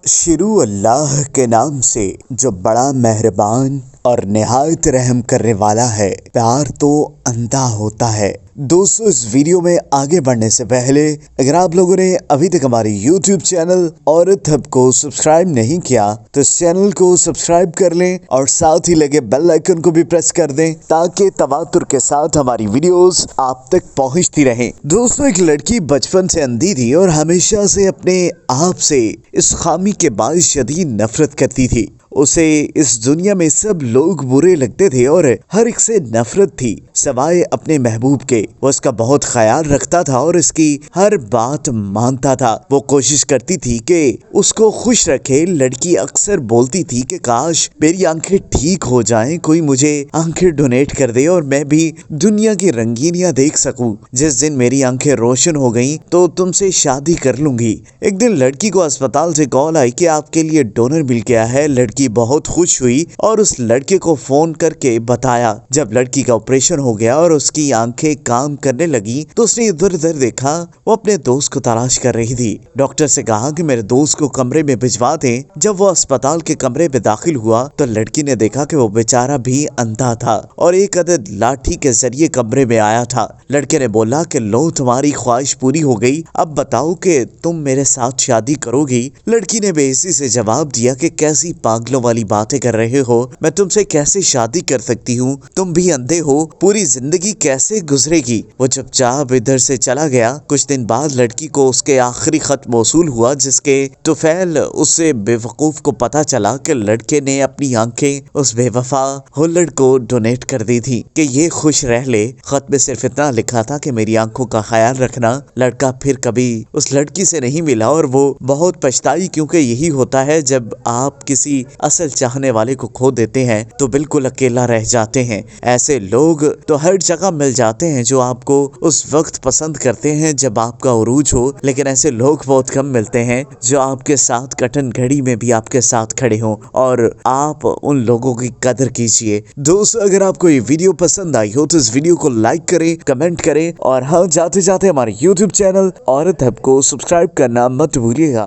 شروع اللہ کے نام سے جو بڑا مہربان اور نہایت رحم کرنے والا ہے۔ پیار تو اندھا ہوتا ہے۔ دوستو، اس ویڈیو میں آگے بڑھنے سے پہلے اگر آپ لوگوں نے ابھی تک ہماری یوٹیوب چینل عورت ہب کو سبسکرائب نہیں کیا تو اس چینل کو سبسکرائب کر لیں اور ساتھ ہی لگے بیل آئیکن کو بھی پریس کر دیں تاکہ تواتر کے ساتھ ہماری ویڈیوز آپ تک پہنچتی رہیں۔ دوستو، ایک لڑکی بچپن سے اندھی تھی اور ہمیشہ سے اپنے آپ سے اس خامی کے باعث شدید نفرت کرتی تھی۔ اسے اس دنیا میں سب لوگ برے لگتے تھے اور ہر ایک سے نفرت تھی سوائے اپنے محبوب کے۔ وہ اس کا بہت خیال رکھتا تھا اور اس کی ہر بات مانتا تھا۔ وہ کوشش کرتی تھی کہ اس کو خوش رکھے۔ لڑکی اکثر بولتی تھی کہ کاش میری آنکھیں ٹھیک ہو جائیں، کوئی مجھے آنکھیں ڈونیٹ کر دے اور میں بھی دنیا کی رنگینیاں دیکھ سکوں۔ جس دن میری آنکھیں روشن ہو گئیں تو تم سے شادی کر لوں گی۔ ایک دن لڑکی کو اسپتال سے کال آئی کہ آپ کے لیے ڈونر مل گیا ہے۔ لڑکی بہت خوش ہوئی اور اس لڑکے کو فون کر کے بتایا۔ جب لڑکی کا آپریشن ہو گیا اور اس کی آنکھیں کام کرنے لگی تو اس نے ادھر ادھر دیکھا۔ وہ اپنے دوست کو تلاش کر رہی تھی۔ ڈاکٹر سے کہا کہ میرے دوست کو کمرے میں بھجوا دیں۔ جب وہ اسپتال کے کمرے میں داخل ہوا تو لڑکی نے دیکھا کہ وہ بیچارہ بھی اندھا تھا اور ایک عدد لاٹھی کے ذریعے کمرے میں آیا تھا۔ لڑکے نے بولا کہ لو، تمہاری خواہش پوری ہو گئی، اب بتاؤ کہ تم میرے ساتھ شادی کرو گی؟ لڑکی نے بے حسی سے جواب دیا کہ کیسی پاگلوں والی باتیں کر رہے ہو، میں تم سے کیسے شادی کر سکتی ہوں؟ تم بھی اندھے ہو، پوری زندگی کیسے گزرے گی؟ وہ چپ چاپ ادھر سے چلا گیا۔ کچھ دن بعد لڑکی کو اس کے آخری خط موصول ہوا جس کے توفیل اس بے وقوف کو پتا چلا کہ لڑکے نے اپنی آنکھیں اس بے وفا ہلڑ کو ڈونیٹ کر دی تھی کہ یہ خوش رہ لے۔ خط میں صرف اتنا لکھا تھا کہ میری آنکھوں کا خیال رکھنا۔ لڑکا پھر کبھی اس لڑکی سے نہیں ملا اور وہ بہت پچھتائی، کیونکہ یہی ہوتا ہے جب آپ کسی اصل چاہنے والے کو کھو دیتے ہیں تو بالکل اکیلا رہ جاتے ہیں۔ ایسے لوگ تو ہر جگہ مل جاتے ہیں جو آپ کو اس وقت پسند کرتے ہیں جب آپ کا عروج ہو، لیکن ایسے لوگ بہت کم ملتے ہیں جو آپ کے ساتھ کٹن گھڑی میں بھی آپ کے ساتھ کھڑے ہوں، اور آپ ان لوگوں کی قدر کیجئے۔ دوستو، اگر آپ کو یہ ویڈیو پسند آئی ہو تو اس ویڈیو کو لائک کریں، کمنٹ کریں اور ہاں، جاتے جاتے ہمارے یوٹیوب چینل عورت ہب کو سبسکرائب کرنا مت بھولیے گا۔